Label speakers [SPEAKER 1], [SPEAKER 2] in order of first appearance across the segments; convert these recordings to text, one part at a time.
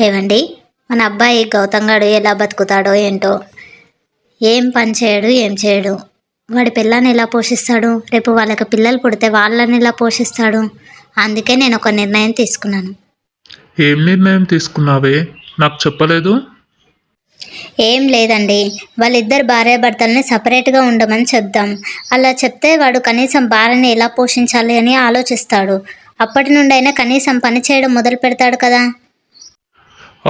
[SPEAKER 1] ఏవండి, మన అబ్బాయి గౌతమ్ గాడు ఎలా బతుకుతాడో ఏంటో. ఏం పని చేయడు, ఏం చేయడు. వాడి పిల్లని ఎలా పోషిస్తాడు? రేపు వాళ్ళకి పిల్లలు పుడితే వాళ్ళని ఎలా పోషిస్తాడు? అందుకే నేను ఒక నిర్ణయం తీసుకున్నాను.
[SPEAKER 2] ఏం నిర్ణయం తీసుకున్నావే? నాకు చెప్పలేదు.
[SPEAKER 1] ఏం లేదండి, వాళ్ళిద్దరు భార్యాభర్తల్ని సపరేట్గా ఉండమని చెప్దాం. అలా చెప్తే వాడు కనీసం భార్యని ఎలా పోషించాలి అని ఆలోచిస్తాడు. అప్పటి నుండైనా కనీసం పని చేయడం మొదలు పెడతాడు కదా.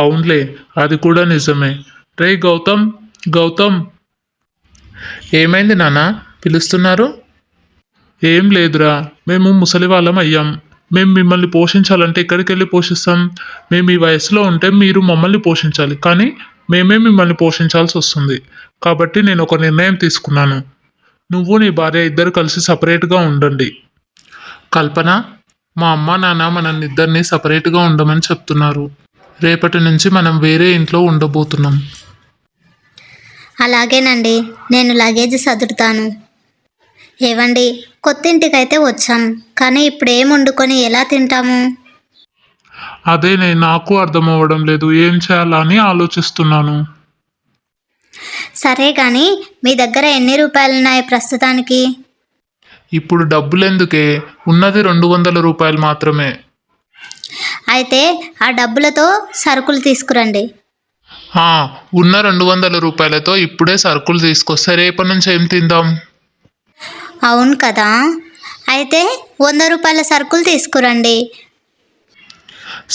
[SPEAKER 2] అవునులే, అది కూడా నిజమే. రే గౌతమ్, గౌతమ్. ఏమైంది నాన్న పిలుస్తున్నారు? ఏం లేదురా, మేము ముసలి వాళ్ళం అయ్యాం. మేము మిమ్మల్ని పోషించాలంటే ఎక్కడికి వెళ్ళి పోషిస్తాం? మేము ఈ వయసులో ఉంటే మీరు మమ్మల్ని పోషించాలి, కానీ మేమే మిమ్మల్ని పోషించాల్సి వస్తుంది. కాబట్టి నేను ఒక నిర్ణయం తీసుకున్నాను. నువ్వు నీ భార్య ఇద్దరు కలిసి సపరేట్గా ఉండండి. కల్పన, మా అమ్మ నాన్న మనల్ని ఇద్దరిని సపరేట్గా ఉండమని చెప్తున్నారు. రేపటి నుంచి మనం వేరే ఇంట్లో ఉండబోతున్నాం.
[SPEAKER 1] అలాగేనండి, నేను లగేజ్ సదురుతాను. ఏవండి, కొత్త ఇంటికైతే వచ్చాం, కానీ ఇప్పుడు ఏం వండుకొని ఎలా తింటాము?
[SPEAKER 2] అదేనే నాకు అర్థం అవ్వడం లేదు. ఏం చేయాలని ఆలోచిస్తున్నాను.
[SPEAKER 1] సరే కానీ మీ దగ్గర ఎన్ని రూపాయలున్నాయి ప్రస్తుతానికి?
[SPEAKER 2] ఇప్పుడు డబ్బులెందుకే? ఉన్నది 200 రూపాయలు మాత్రమే.
[SPEAKER 1] అయితే ఆ డబ్బులతో సరుకులు తీసుకురండి.
[SPEAKER 2] ఆ, ఉన్న 200 రూపాయలతో ఇప్పుడే సరుకులు తీసుకొస్తే రేపటి నుంచి ఏం తిందాం?
[SPEAKER 1] అవును కదా, అయితే 100 రూపాయల సరుకులు తీసుకురండి.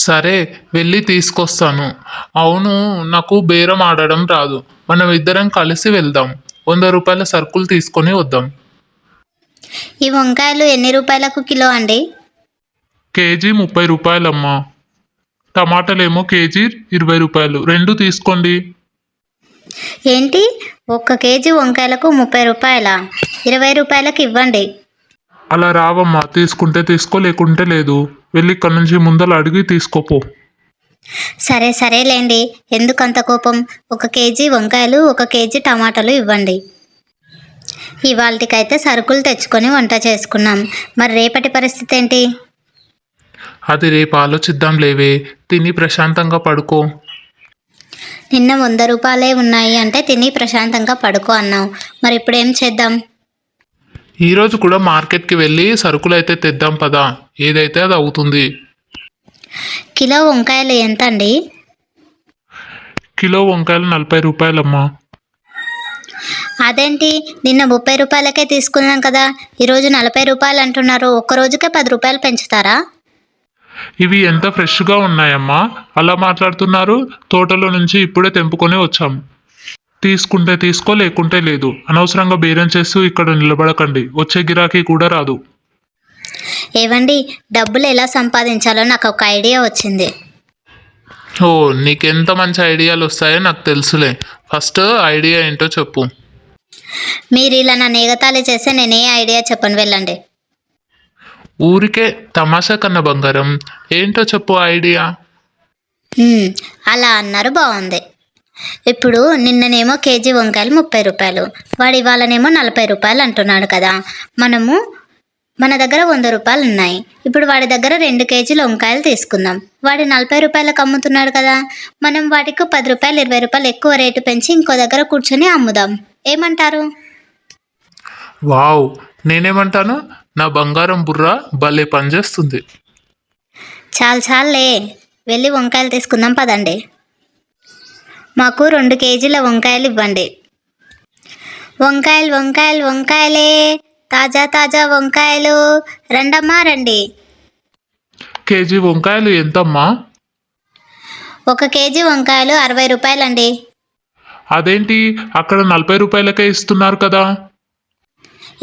[SPEAKER 2] సరే, వెళ్ళి తీసుకొస్తాను. అవును, నాకు బేరం ఆడడం రాదు. మనం ఇద్దరం కలిసి వెళ్దాం. 100 రూపాయల సరుకులు తీసుకొని వద్దాం.
[SPEAKER 1] ఈ వంకాయలు ఎన్ని రూపాయలకు కిలో అండి?
[SPEAKER 2] కేజీ 30 రూపాయలమ్మా. టమాటాలేమో కేజీ 20 రూపాయలు. రెండు తీసుకోండి.
[SPEAKER 1] ఏంటి, 1 కేజీ వంకాయలకు 30 రూపాయలా? 20 రూపాయలకు ఇవ్వండి.
[SPEAKER 2] అలా రావమ్మా, తీసుకుంటే తీసుకో, లేకుంటే లేదు. వెళ్ళి ఇక్కడి నుంచి ముందర అడిగి తీసుకోపో.
[SPEAKER 1] సరే సరేలేండి, ఎందుకంత కోపం? 1 కేజీ వంకాయలు, 1 కేజీ టమాటాలు ఇవ్వండి. ఇవాళకైతే సరుకులు తెచ్చుకొని వంట చేసుకున్నాం. మరి రేపటి పరిస్థితి ఏంటి?
[SPEAKER 2] అది రేపు ఆలోచిద్దాం లేవే. తిని ప్రశాంతంగా పడుకో.
[SPEAKER 1] నిన్న 100 రూపాయలే ఉన్నాయి అంటే తిని ప్రశాంతంగా పడుకో అన్నావు. మరి ఇప్పుడు ఏం చేద్దాం?
[SPEAKER 2] ఈరోజు కూడా మార్కెట్కి వెళ్ళి సరుకులు అయితే తెద్దాం పదా. ఏదైతే అది అవుతుంది.
[SPEAKER 1] కిలో వంకాయలు ఎంత అండి?
[SPEAKER 2] కిలో వంకాయలు 40 రూపాయలమ్మా.
[SPEAKER 1] అదేంటి, నిన్న 30 రూపాయలకే తీసుకున్నాం కదా, ఈరోజు 40 రూపాయలు అంటున్నారు. ఒక్క రోజుకే 10 రూపాయలు పెంచుతారా?
[SPEAKER 2] ఇవి ఎంత ఫ్రెష్గా ఉన్నాయమ్మా, అలా మాట్లాడుతున్నారు? తోటలో నుంచి ఇప్పుడే తెంపుకొని వచ్చాం. తీసుకుంటే తీసుకో, లేకుంటే లేదు. అనవసరంగా బేరం చేస్తూ ఇక్కడ నిలబడకండి. వచ్చే గిరాకీ కూడా రాదు.
[SPEAKER 1] ఏవండి, డబ్బులు ఎలా సంపాదించాలో నాకు ఒక ఐడియా వచ్చింది.
[SPEAKER 2] ఓ, నీకెంత మంచి ఐడియాలు వస్తాయో నాకు తెలుసులే. ఫస్ట్ ఐడియా ఏంటో చెప్పు.
[SPEAKER 1] మీరు ఇలా నా ఎగతాళి చేస్తే నేను ఏ ఐడియా చెప్పను, వెళ్ళండి.
[SPEAKER 2] ఊరికే తమాషా కన్నా బంగారం, ఏంటో చెప్పు ఐడియా.
[SPEAKER 1] అలా అన్నారు, బాగుంది. ఇప్పుడు నిన్ననేమో కేజీ వంకాయలు 30 రూపాయలు, వాడు ఇవాళనేమో 40 రూపాయలు అంటున్నాడు కదా. మన దగ్గర 100 రూపాయలు ఉన్నాయి. ఇప్పుడు వాడి దగ్గర 2 కేజీల వంకాయలు తీసుకుందాం. వాడు 40 రూపాయలకు అమ్ముతున్నాడు కదా, మనం వాటికి 10 రూపాయలు 20 రూపాయలు ఎక్కువ రేటు పెంచి ఇంకో దగ్గర కూర్చొని అమ్ముదాం. ఏమంటారు?
[SPEAKER 2] వావ్, నేనేమంటాను? నా బంగారం బుర్ర భలే పనిచేస్తుంది.
[SPEAKER 1] చాలే, వెళ్ళి వంకాయలు తీసుకుందాం పదండి. మాకు 2 కేజీల వంకాయలు ఇవ్వండి. వంకాయలు వంకాయలు వంకాయలే, తాజా తాజా వంకాయలు, రండమ్మా రండి.
[SPEAKER 2] కేజీ వంకాయలు ఎంతమ్మా?
[SPEAKER 1] 1 కేజీ వంకాయలు 60 రూపాయలండి.
[SPEAKER 2] అదేంటి, అక్కడ 40 రూపాయలకే ఇస్తున్నారు కదా.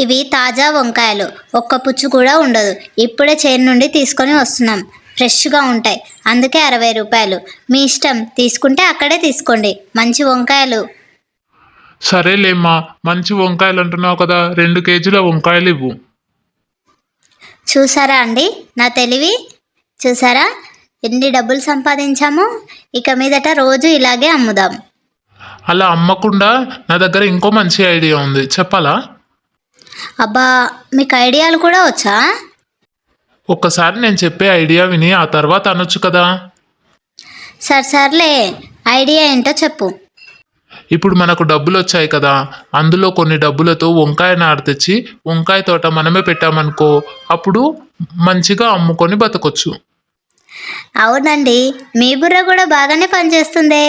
[SPEAKER 1] ఇవి తాజా వంకాయలు, ఒక్క పుచ్చు కూడా ఉండదు. ఇప్పుడే చేను నుండి తీసుకొని వస్తున్నాం, ఫ్రెష్గా ఉంటాయి. అందుకే 60 రూపాయలు. మీ ఇష్టం, తీసుకుంటే అక్కడే తీసుకోండి. మంచి వంకాయలు.
[SPEAKER 2] సరేలేమ్మా, మంచి వంకాయలు అంటున్నావు కదా, 2 కేజీల వంకాయలు ఇవ్వు.
[SPEAKER 1] చూసారా అండి నా తెలివి? చూసారా ఎన్ని డబ్బులు సంపాదించాము? ఇక మీదట రోజు ఇలాగే అమ్ముదాం.
[SPEAKER 2] అలా అమ్మకుండా నా దగ్గర ఇంకో మంచి ఐడియా ఉంది, చెప్పాలా?
[SPEAKER 1] అబ్బా, మీకు ఐడియాలు కూడా వచ్చా?
[SPEAKER 2] ఒక్కసారి నేను చెప్పే ఐడియా విని ఆ తర్వాత అనొచ్చు కదా.
[SPEAKER 1] సర్లే, ఐడియా ఏంటో చెప్పు.
[SPEAKER 2] ఇప్పుడు మనకు డబ్బులు వచ్చాయి కదా, అందులో కొన్ని డబ్బులతో వంకాయ నారు తెచ్చి వంకాయ తోట మనమే పెట్టామనుకో, అప్పుడు మంచిగా అమ్ముకొని బతకొచ్చు.
[SPEAKER 1] అవునండి, మీ బుర్ర కూడా బాగానే పనిచేస్తుందే.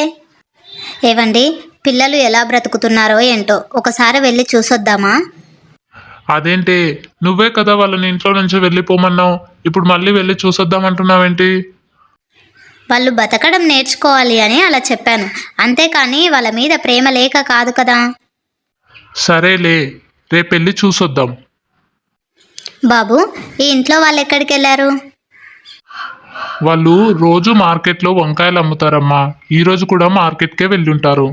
[SPEAKER 1] ఏవండి, పిల్లలు ఎలా బ్రతుకుతున్నారో ఏంటో ఒకసారి వెళ్ళి చూసొద్దామా?
[SPEAKER 2] అదేంటి, నువ్వే కదా వాళ్ళని ఇంట్లో నుంచి వెళ్ళిపోమన్నావు, ఇప్పుడు మళ్ళీ వెళ్ళి చూసొద్దామంటున్నావేంటి?
[SPEAKER 1] వాళ్ళు బతకడం నేర్చుకోవాలి అని అలా చెప్పాను, అంతేకాని వాళ్ళ మీద ప్రేమ లేక కాదు కదా.
[SPEAKER 2] సరేలే, రేపెళ్ళి చూసొద్దాం.
[SPEAKER 1] బాబు, ఈ ఇంట్లో వాళ్ళు ఎక్కడికి వెళ్ళారు?
[SPEAKER 2] వాళ్ళు రోజు మార్కెట్లో వంకాయలు అమ్ముతారమ్మా, ఈరోజు కూడా మార్కెట్కే వెళ్ళుంటారు.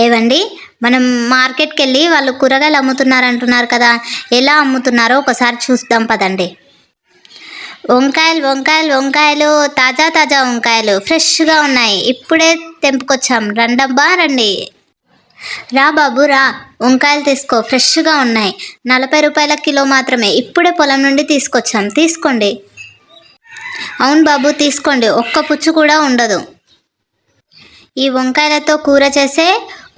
[SPEAKER 1] ఏవండి, మనం మార్కెట్కి వెళ్ళి వాళ్ళు కూరగాయలు అమ్ముతున్నారు అంటున్నారు కదా, ఎలా అమ్ముతున్నారో ఒకసారి చూద్దాం పదండి. వంకాయలు వంకాయలు వంకాయలు, తాజా తాజా వంకాయలు ఫ్రెష్గా ఉన్నాయి, ఇప్పుడే తెంపుకొచ్చాం, రండబ్బా రండి. రా బాబు రా, వంకాయలు తీసుకో, ఫ్రెష్గా ఉన్నాయి, 40 రూపాయల కిలో మాత్రమే, ఇప్పుడే పొలం నుండి తీసుకొచ్చాం, తీసుకోండి. అవును బాబు, తీసుకోండి, ఒక్క పుచ్చు కూడా ఉండదు. ఈ వంకాయలతో కూర చేసే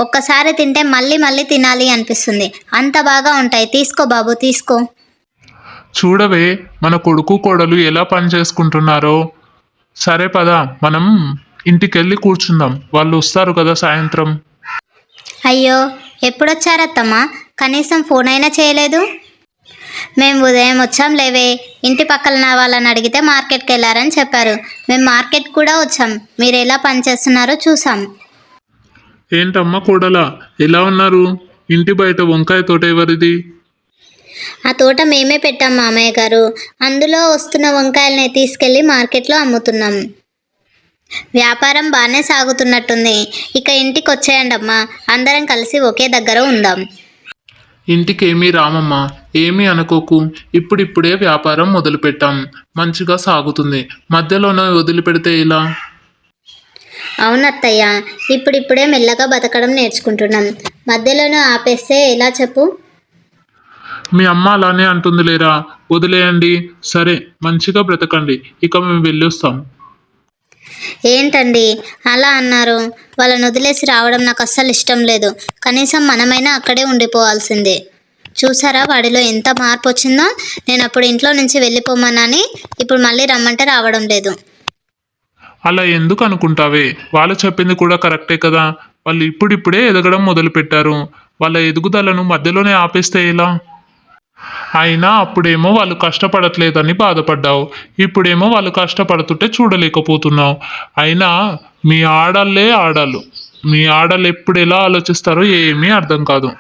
[SPEAKER 1] ఒక్కసారి తింటే మళ్ళీ మళ్ళీ తినాలి అనిపిస్తుంది, అంత బాగా ఉంటాయి, తీసుకో బాబు తీసుకో.
[SPEAKER 2] చూడవే, మన కొడుకు కోడలు ఎలా పని చేసుకుంటున్నారో. సరే పద, మనం ఇంటికెళ్ళి కూర్చుందాం, వాళ్ళు వస్తారు కదా సాయంత్రం.
[SPEAKER 1] అయ్యో, ఎప్పుడొచ్చారత్తమ్మా? కనీసం ఫోన్ అయినా చేయలేదు. మేము ఉదయం వచ్చాం లేవే, ఇంటి పక్కన వాళ్ళని అడిగితే మార్కెట్కి వెళ్ళారని చెప్పారు. మేము మార్కెట్ కూడా వచ్చాం, మీరు ఎలా పని చేస్తున్నారో చూసాం.
[SPEAKER 2] ఏంటమ్మా కోడలా, ఎలా ఉన్నారు? ఇంటి బయట వంకాయ తోట ఎవరిది?
[SPEAKER 1] ఆ తోట మేమే పెట్టాం మామయ్య గారు, అందులో వస్తున్న వంకాయలని తీసుకెళ్ళి మార్కెట్లో అమ్ముతున్నాం. వ్యాపారం బాగానే సాగుతున్నట్టుంది. ఇక ఇంటికి వచ్చేయండి అమ్మా, అందరం కలిసి ఒకే దగ్గర ఉందాం.
[SPEAKER 2] ఇంటికేమీ రామమ్మా, ఏమీ అనుకోకు, ఇప్పుడిప్పుడే వ్యాపారం మొదలుపెట్టాం, మంచిగా సాగుతుంది, మధ్యలోనే వదిలిపెడితే ఎలా?
[SPEAKER 1] అవునత్తయ్య, ఇప్పుడిప్పుడే మెల్లగా బతకడం నేర్చుకుంటున్నాం, మధ్యలోనే ఆపేస్తే ఎలా చెప్పు?
[SPEAKER 2] మీ అమ్మ అలానే అంటుంది లేరా, వదిలేయండి. సరే, మంచిగా బ్రతకండి, ఇక మేము వెళ్ళొస్తాం.
[SPEAKER 1] ఏంటండి అలా అన్నారు? వాళ్ళని వదిలేసి రావడం నాకు అస్సలు ఇష్టం లేదు, కనీసం మనమైనా అక్కడే ఉండిపోవాల్సిందే. చూసారా వాడిలో ఎంత మార్పు వచ్చిందో? నేను అప్పుడు ఇంట్లో నుంచి వెళ్ళిపోమన్నాని, ఇప్పుడు మళ్ళీ రమ్మంటే రావడం లేదు.
[SPEAKER 2] అలా ఎందుకు అనుకుంటావే, వాళ్ళు చెప్పింది కూడా కరెక్టే కదా, వాళ్ళు ఇప్పుడిప్పుడే ఎదగడం మొదలుపెట్టారు, వాళ్ళ ఎదుగుదలను మధ్యలోనే ఆపేస్తే ఎలా? అయినా అప్పుడేమో వాళ్ళు కష్టపడట్లేదని బాధపడ్డావు, ఇప్పుడేమో వాళ్ళు కష్టపడుతుంటే చూడలేకపోతున్నావు. అయినా మీ ఆడళ్ళే ఆడాళ్ళు, మీ ఆడళ్ళు ఎప్పుడు ఎలా ఆలోచిస్తారో ఏమీ అర్థం కాదు.